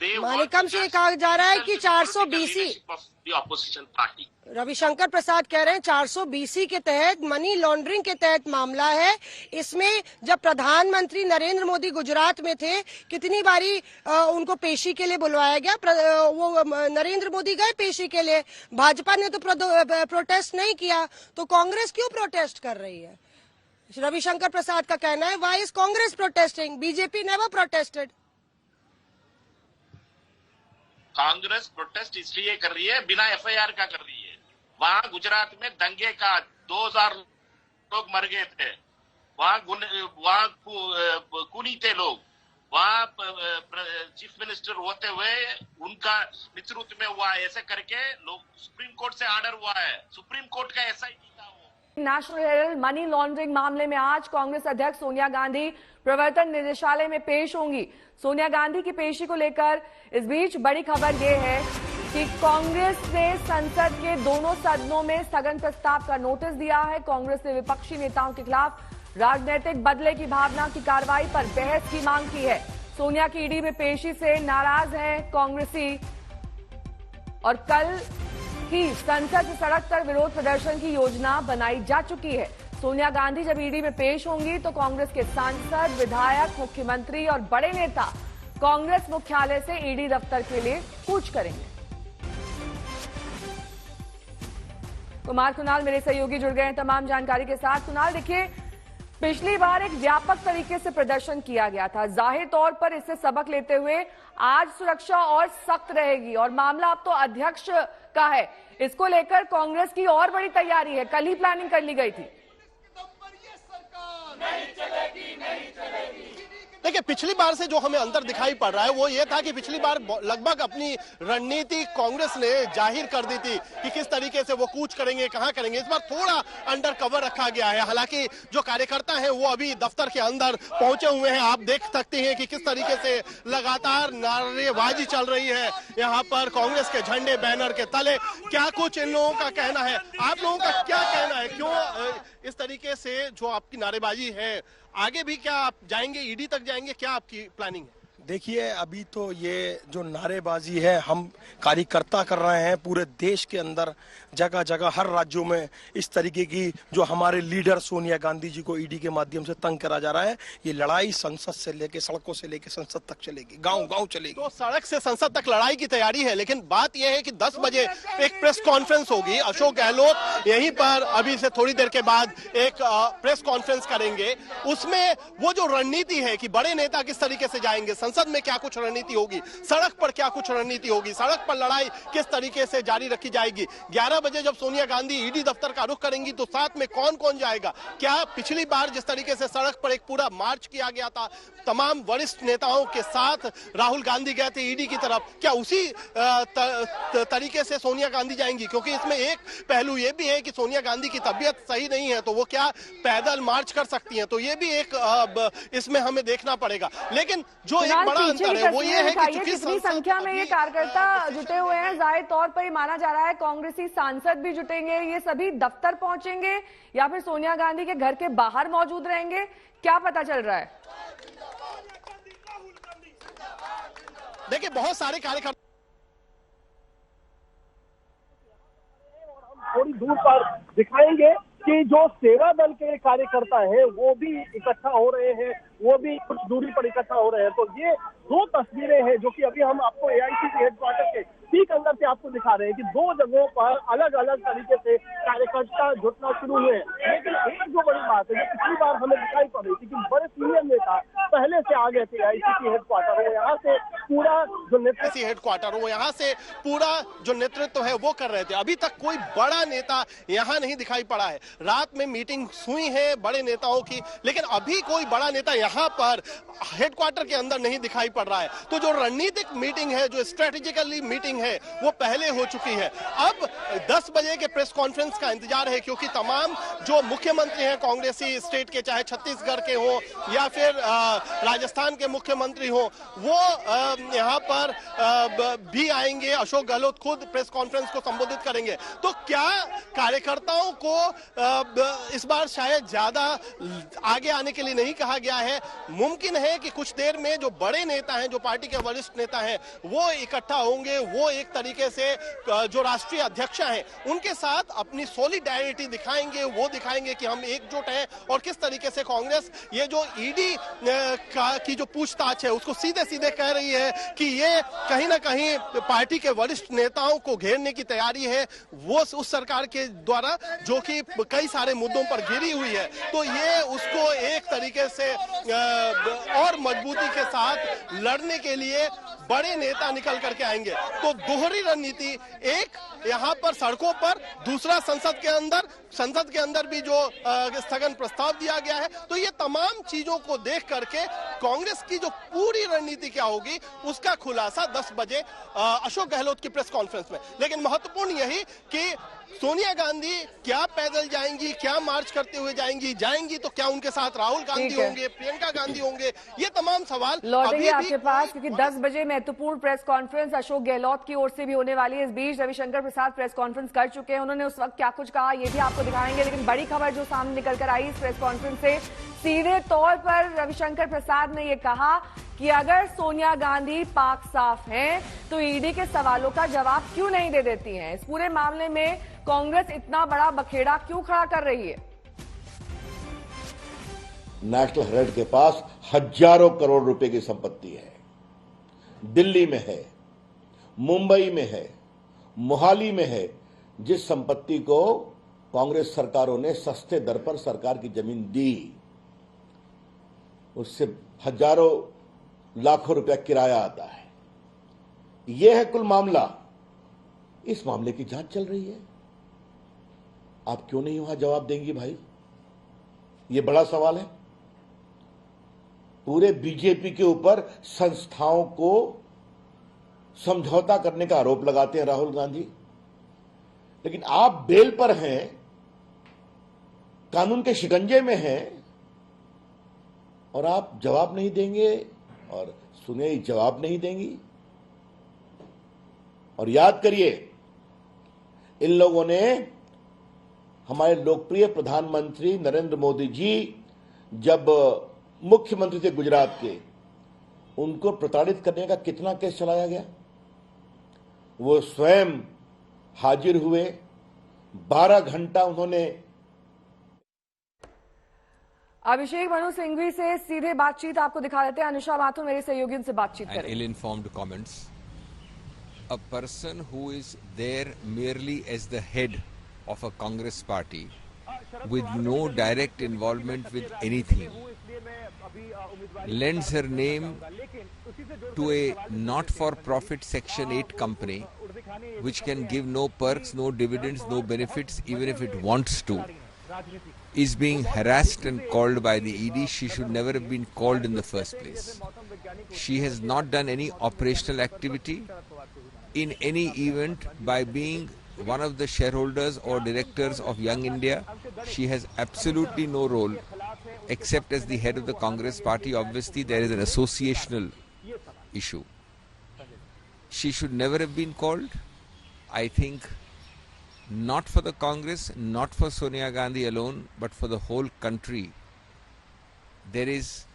Manickam से कहा जा रहा है कि 420 the opposition party. रविशंकर प्रसाद कह रहे हैं 420 के तहत, मनी लॉन्ड्रिंग के तहत मामला है। इसमें जब प्रधानमंत्री नरेंद्र मोदी गुजरात में थे, कितनी बारी उनको पेशी के लिए बुलवाया गया। वो नरेंद्र मोदी गए पेशी के लिए, भाजपा ने तो प्रोटेस्ट नहीं किया, तो कांग्रेस क्यों प्रोटेस्ट कर रही है? रविशंकर प्रसाद का कहना है, why is Congress protesting? BJP never protested. Congress protest इसलिए कर रही है, बिना एफआईआर का कर रही है। वहां गुजरात में दंगे का 2000 लोग मर गए थे, वहां खूनी थे लोग। वहां चीफ मिनिस्टर होते हुए उनका नेतृत्व में हुआ, ऐसे करके लोग सुप्रीम कोर्ट से ऑर्डर हुआ है। सुप्रीम कोर्ट का ऐसा ही था वो। नेशनल हेराल्ड मनी लॉन्ड्रिंग मामले में आज कांग्रेस अध्यक्ष सोनिया गांधी प्रवर्तन निदेशालय में पेश होंगी। सोनिया गांधी की पेशी को लेकर इस बीच बड़ी खबर यह है कि कांग्रेस ने संसद के दोनों सदनों में स्थगन प्रस्ताव का नोटिस दिया है। कांग्रेस ने विपक्षी नेताओं के खिलाफ राजनीतिक बदले की भावना की कार्रवाई पर बहस की मांग की है। सोनिया की ईडी में पेशी से नाराज हैं कांग्रेसी और कल ही संसद से सड़क पर विरोध प्रदर्शन की योजना बनाई जा चुकी है। सोनिया गांधी जब ईडी में पेश होंगी तो कांग्रेस के सांसद, विधायक, मुख्यमंत्री और बड़े नेता कांग्रेस मुख्यालय से ईडी दफ्तर के लिए कूच करेंगे। कुमार कुणाल मेरे सहयोगी जुड़ गए हैं तमाम जानकारी के साथ। कुणाल, देखिए, पिछली बार एक व्यापक तरीके से प्रदर्शन किया गया था। जाहिर तौर पर इससे सबक लेते हुए आज सुरक्षा और सख्त रहेगी और मामला अब तो अध्यक्ष का है। इसको लेकर कांग्रेस की और बड़ी तैयारी है। कल ही प्लानिंग कर ली गई थी। देखिए, पिछली बार से जो हमें अंतर दिखाई पड़ रहा है वो ये था कि पिछली बार लगभग अपनी रणनीति कांग्रेस ने जाहिर कर दी थी कि किस तरीके से वो कूच करेंगे, कहां करेंगे। इस बार थोड़ा अंडर कवर रखा गया है। हालांकि जो कार्यकर्ता हैं वो अभी दफ्तर के अंदर पहुंचे हुए हैं। आप देख सकते हैं कि किस तरीके से लगातार नारेबाजी चल रही है यहाँ पर कांग्रेस के झंडे, बैनर के तले। क्या कुछ इन लोगों का कहना है, आप लोगों का क्या कहना है, क्यों इस तरीके से जो आपकी नारेबाजी है? आगे भी क्या आप जाएंगे, ईडी तक जाएंगे, क्या आपकी प्लानिंग है? देखिए, अभी तो ये जो नारेबाजी है हम कार्यकर्ता कर रहे हैं पूरे देश के अंदर, जगह जगह हर राज्यों में इस तरीके की जो हमारे लीडर सोनिया गांधी जी को ईडी के माध्यम से तंग करा जा रहा है। ये लड़ाई संसद से लेके, सड़कों से लेके संसद तक चलेगी, गांव गांव चलेगी। तो सड़क से संसद तक लड़ाई की तैयारी है, लेकिन बात यह है कि 10 बजे एक प्रेस कॉन्फ्रेंस होगी। अशोक गहलोत यहीं पर अभी से थोड़ी देर के बाद एक प्रेस कॉन्फ्रेंस करेंगे। उसमें वो जो रणनीति है कि बड़े नेता किस तरीके से जाएंगे, संसद में क्या कुछ रणनीति होगी, सड़क पर क्या कुछ रणनीति होगी, सड़क पर लड़ाई किस तरीके से जारी रखी जाएगी। 11 बजे जब सोनिया गांधी ईडी दफ्तर का रुख करेंगी तो साथ में कौन कौन जाएगा? क्या पिछली बार जिस तरीके से सड़क पर एक पूरा मार्च किया गया था, तमाम वरिष्ठ नेताओं के साथ राहुल गांधी गए थे ईडी की तरफ, क्या उसी तरीके से सोनिया गांधी जाएंगी? क्योंकि इसमें एक पहलू ये भी है कि सोनिया गांधी की तबीयत सही नहीं है, तो वो क्या पैदल मार्च कर सकती हैं? तो ये भी एक इसमें हमें देखना पड़ेगा। लेकिन जो एक बड़ा अंतर है वो ये है कि कितनी संख्या में ये कार्यकर्ता जुटे हुए हैं। जाहिर तौर पर माना जा रहा है कांग्रेसी सांसद भी जुटेंगे। ये सभी दफ्तर पहुंचेंगे या फिर सोनिया गांधी के घर के बाहर मौजूद रहेंगे, क्या पता चल रहा है? देखिए, बहुत सारे कार्यकर्ता थोड़ी दूर पर दिखाएंगे कि जो सेवा दल के कार्यकर्ता हैं वो भी इकट्ठा हो रहे हैं, वो भी कुछ दूरी पर इकट्ठा हो रहे हैं। तो ये दो तस्वीरें हैं जो कि अभी हम आपको एआईसीसी हेडक्वार्टर के ठीक अंदर से आपको दिखा रहे हैं कि दो जगहों पर अलग अलग तरीके से कार्यकर्ता जुटना शुरू हुए हैं। लेकिन एक जो बड़ी बात है जो पिछली बार हमें दिखाई पड़ रही थी कि बड़े सीनियर नेता पहले से आ गए थे एआईसीसी हेडक्वार्टर, वो यहाँ से पूरा जो नेतृत्व हेडक्वार्टर वो यहाँ से पूरा जो नेतृत्व है वो कर रहे थे। अभी तक कोई बड़ा नेता यहाँ नहीं दिखाई पड़ा है। रात में मीटिंग हुई है बड़े नेताओं की, लेकिन अभी कोई बड़ा नेता यहाँ पर हेडक्वार्टर के अंदर नहीं दिखाई पड़ रहा है। तो जो रणनीतिक मीटिंग है, जो स्ट्रेटेजिकली मीटिंग है, वो पहले हो चुकी है। अब 10 बजे के प्रेस कॉन्फ्रेंस का इंतजार है, क्योंकि तमाम जो मुख्यमंत्री हैं कांग्रेसी स्टेट के, चाहे छत्तीसगढ़ के हो या फिर राजस्थान के मुख्यमंत्री हो, वो यहाँ पर भी आएंगे। अशोक गहलोत खुद प्रेस कॉन्फ्रेंस को संबोधित करेंगे। तो क्या कार्यकर्ताओं को इस बार शायद ज्यादा आगे आने के लिए नहीं कहा गया है? मुमकिन है कि कुछ देर में जो बड़े नेता हैं, जो पार्टी के वरिष्ठ नेता हैं, वो इकट्ठा होंगे। वो एक तरीके से जो राष्ट्रीय अध्यक्ष हैं उनके साथ अपनी सॉलिडेरिटी दिखाएंगे। वो दिखाएंगे कि हम एकजुट हैं और किस तरीके से कांग्रेस ये जो ईडी की जो पूछताछ है उसको सीधे सीधे कह रही है कि ये कहीं ना कहीं पार्टी के वरिष्ठ नेताओं को घेरने की तैयारी है, वो उस सरकार के द्वारा जो कि कई सारे मुद्दों पर घिरी हुई है। तो ये उसको एक तरीके से और मजबूती के साथ लड़ने के लिए बड़े नेता निकल करके आएंगे। तो दोहरी रणनीति, एक यहाँ पर सड़कों पर, दूसरा संसद के अंदर भी जो स्थगन प्रस्ताव दिया गया है। तो ये तमाम चीजों को देख करके कांग्रेस की जो पूरी रणनीति क्या होगी उसका खुलासा 10 बजे अशोक गहलोत की प्रेस कॉन्फ्रेंस में। लेकिन महत्वपूर्ण यही कि सोनिया गांधी क्या पैदल जाएंगी, क्या मार्च करते हुए जाएंगी तो क्या उनके साथ राहुल गांधी होंगे, प्रियंका गांधी होंगे, ये तमाम सवाल लौटेंगे आपके पास, क्योंकि 10 बजे मैं महत्वपूर्ण प्रेस कॉन्फ्रेंस अशोक गहलोत की ओर से भी होने वाली है। इस बीच रविशंकर प्रसाद प्रेस कॉन्फ्रेंस कर चुके हैं। उन्होंने उस वक्त क्या कुछ कहा ये भी आपको दिखाएंगे, लेकिन बड़ी खबर जो सामने निकल कर आई इस प्रेस कॉन्फ्रेंस से, सीधे तौर पर रविशंकर प्रसाद ने यह कहा कि अगर सोनिया गांधी पाक साफ हैं तो ईडी के सवालों का जवाब क्यों नहीं दे देती हैं। इस पूरे मामले में कांग्रेस इतना बड़ा बखेड़ा क्यों खड़ा कर रही है। नेशनल हेराल्ड के पास हजारों करोड़ रुपए की संपत्ति है, दिल्ली में है, मुंबई में है, मोहाली में है, जिस संपत्ति को कांग्रेस सरकारों ने सस्ते दर पर सरकार की जमीन दी, उससे हजारों लाखों रुपया किराया आता है। यह है कुल मामला। इस मामले की जांच चल रही है, आप क्यों नहीं वहां जवाब देंगी भाई? यह बड़ा सवाल है। पूरे बीजेपी के ऊपर संस्थाओं को समझौता करने का आरोप लगाते हैं राहुल गांधी, लेकिन आप बेल पर हैं, कानून के शिकंजे में हैं और आप जवाब नहीं देंगे। और सुनिए, जवाब नहीं देंगी। और याद करिए, इन लोगों ने हमारे लोकप्रिय प्रधानमंत्री नरेंद्र मोदी जी जब मुख्यमंत्री थे गुजरात के, उनको प्रताड़ित करने का कितना केस चलाया गया। वो स्वयं हाजिर हुए, 12 घंटा उन्होंने। अभिषेक मनु सिंघवी से सीधे बातचीत आपको दिखा देते हैं। अनुषा माथुर मेरे सहयोगी उनसे बातचीत करें। Ill-informed comments. A person who is there merely as the head of a Congress party with no direct involvement with anything lends her name to a not-for-profit Section 8 company which can give no perks, no dividends, no benefits even if it wants to, is being harassed and called by the ED. She should never have been called in the first place. She has not done any operational activity in any event by being one of the shareholders or directors of Young India. She has absolutely no role except as the head of the Congress party. Obviously there is an associational issue. She should never have been called. I think not for the Congress, not for Sonia Gandhi alone, but for the whole country. There is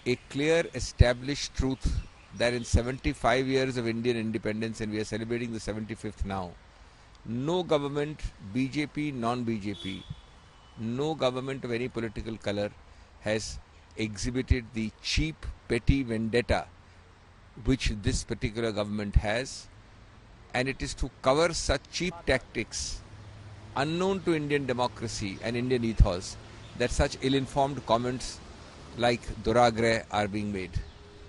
a clear established truth that in 75 years of Indian independence, and we are celebrating the 75th now, no government, BJP, non-BJP, no government of any political color has exhibited the cheap, petty vendetta which this particular government has. And it is to cover such cheap tactics unknown to Indian democracy and Indian ethos that such ill-informed comments like Duragre are being made.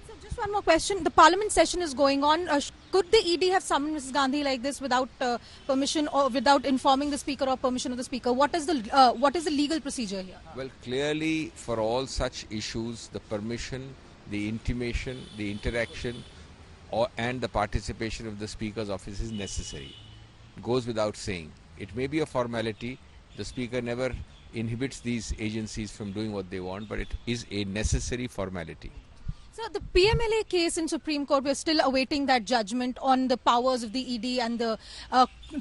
So just one more question. The parliament session is going on. Could the ED have summoned Mrs. Gandhi like this without permission or without informing the speaker or permission of the speaker? What is the legal procedure here? Well, clearly for all such issues, the permission, the intimation, the interaction and the participation of the Speaker's office is necessary. Goes without saying. It may be a formality. The Speaker never inhibits these agencies from doing what they want, but it is a necessary formality. So the PMLA case in Supreme Court, we're still awaiting that judgment on the powers of the ED and the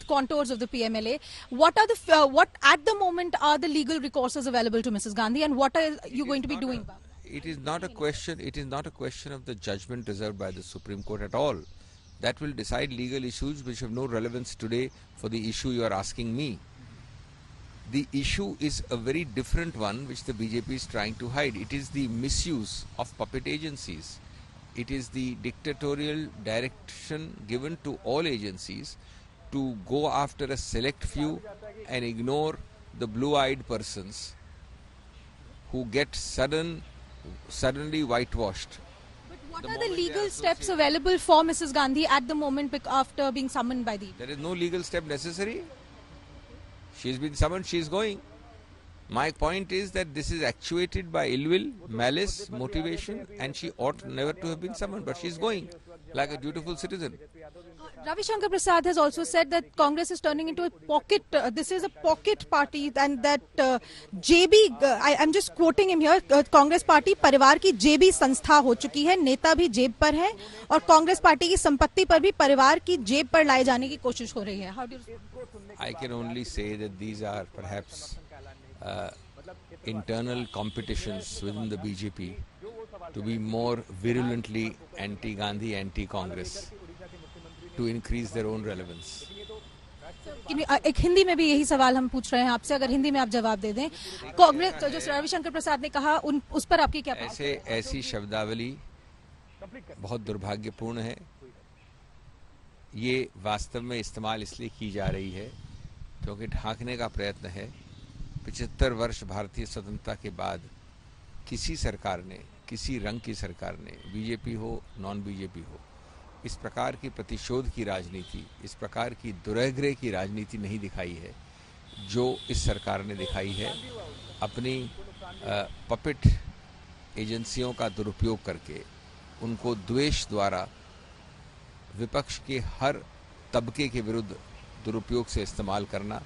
contours of the PMLA. What at the moment are the legal recourses available to Mrs. Gandhi, and what are you going to be doing about it? It is not a question. It is not a question of the judgment reserved by the Supreme Court at all. That will decide legal issues which have no relevance today for the issue you are asking me. The issue is a very different one which the BJP is trying to hide. It is the misuse of puppet agencies. It is the dictatorial direction given to all agencies to go after a select few and ignore the blue-eyed persons who get suddenly whitewashed. But what are the legal steps available for Mrs. Gandhi at the moment after being summoned by the ED? There is no legal step necessary. She has been summoned, she is going. My point is that this is actuated by ill will, malice, motivation, and she ought never to have been summoned, but she is going. like a dutiful citizen. Ravi Shankar Prasad has also said that Congress is turning into a pocket. This is a pocket party, and that JB. I'm just quoting him here. Congress party परिवार की जेबी संस्था हो चुकी है, नेता भी जेब पर है और कांग्रेस पार्टी की संपत्ति पर भी परिवार की जेब पर लाए जाने की कोशिश हो रही है. How do you? I can only say that these are perhaps internal competitions within the BJP to be more virulently anti-Gandhi, anti-Congress, to increase their own relevance. एक हिंदी में भी यही सवाल हम पूछ रहे हैं आपसे, अगर हिंदी में आप जवाब दे दें. कांग्रेस जो रविशंकर प्रसाद ने कहा उस पर आपकी क्या? ऐसी शब्दावली बहुत दुर्भाग्यपूर्ण है. ये वास्तव में इस्तेमाल इसलिए की जा रही है क्योंकि ढांकने का प्रयत्न है. 75 वर्ष भारतीय स्वतंत्रता के बाद किसी सरकार ने, किसी रंग की सरकार ने, बीजेपी हो नॉन बीजेपी हो, इस प्रकार की प्रतिशोध की राजनीति, इस प्रकार की दुराग्रह की राजनीति नहीं दिखाई है जो इस सरकार ने दिखाई है. अपनी पपेट एजेंसियों का दुरुपयोग करके उनको द्वेष द्वारा विपक्ष के हर तबके के विरुद्ध दुरुपयोग से इस्तेमाल करना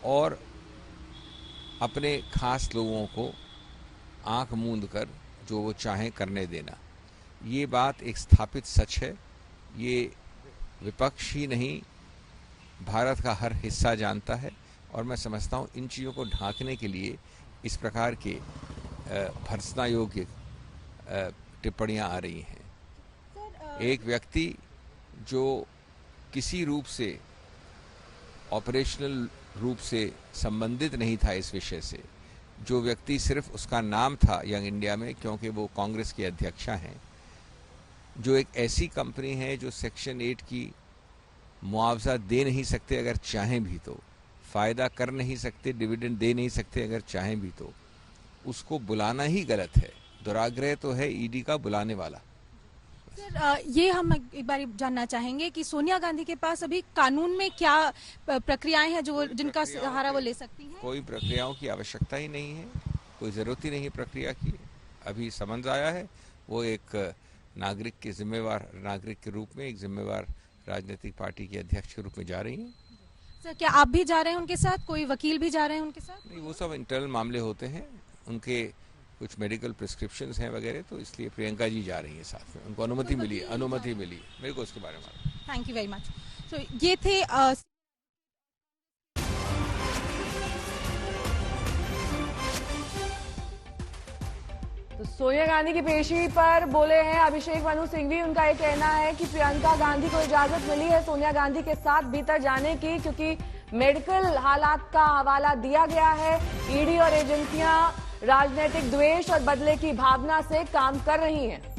और अपने खास लोगों को आंख मूंद कर जो वो चाहें करने देना. ये बात एक स्थापित सच है. ये विपक्ष ही नहीं, भारत का हर हिस्सा जानता है और मैं समझता हूँ इन चीज़ों को ढांकने के लिए इस प्रकार के भर्त्सना योग्य टिप्पणियाँ आ रही हैं. एक व्यक्ति जो किसी रूप से ऑपरेशनल रूप से संबंधित नहीं था इस विषय से, जो व्यक्ति सिर्फ उसका नाम था यंग इंडिया में क्योंकि वो कांग्रेस की अध्यक्षा हैं, जो एक ऐसी कंपनी है जो सेक्शन 8 की मुआवजा दे नहीं सकते अगर चाहें भी तो, फ़ायदा कर नहीं सकते, डिविडेंड दे नहीं सकते अगर चाहें भी तो, उसको बुलाना ही गलत है. दुराग्रह तो है ईडी का बुलाने वाला. सर, ये हम एक बार जानना चाहेंगे कि सोनिया गांधी के पास अभी कानून में क्या प्रक्रियाएं हैं जो जिनका सहारा वो ले सकती हैं? कोई प्रक्रियाओं की आवश्यकता ही नहीं है, कोई ज़रूरत ही नहीं है प्रक्रिया की. अभी समझ आया है, वो एक नागरिक के जिम्मेवार नागरिक के रूप में, एक जिम्मेवार राजनीतिक पार्टी की अध्यक्ष के रूप में जा रही हैं. सर, क्या आप भी जा रहे हैं उनके साथ? कोई वकील भी जा रहे हैं उनके साथ? नहीं, वो सब इंटरनल मामले होते हैं. उनके कुछ मेडिकल प्रिस्क्रिप्शंस हैं वगैरह, तो इसलिए प्रियंका जी जा रही हैं साथ में. उनको अनुमति मिली है मेरे को उसके बारे में. Thank you very much. So ये थे तो सोनिया गांधी की पेशी पर बोले हैं अभिषेक मनु सिंघवी. उनका ये कहना है कि प्रियंका गांधी को इजाजत मिली है सोनिया गांधी के साथ भीतर जाने की, क्योंकि मेडिकल हालात का हवाला दिया गया है. ईडी और एजेंसियां राजनीतिक द्वेष और बदले की भावना से काम कर रही हैं.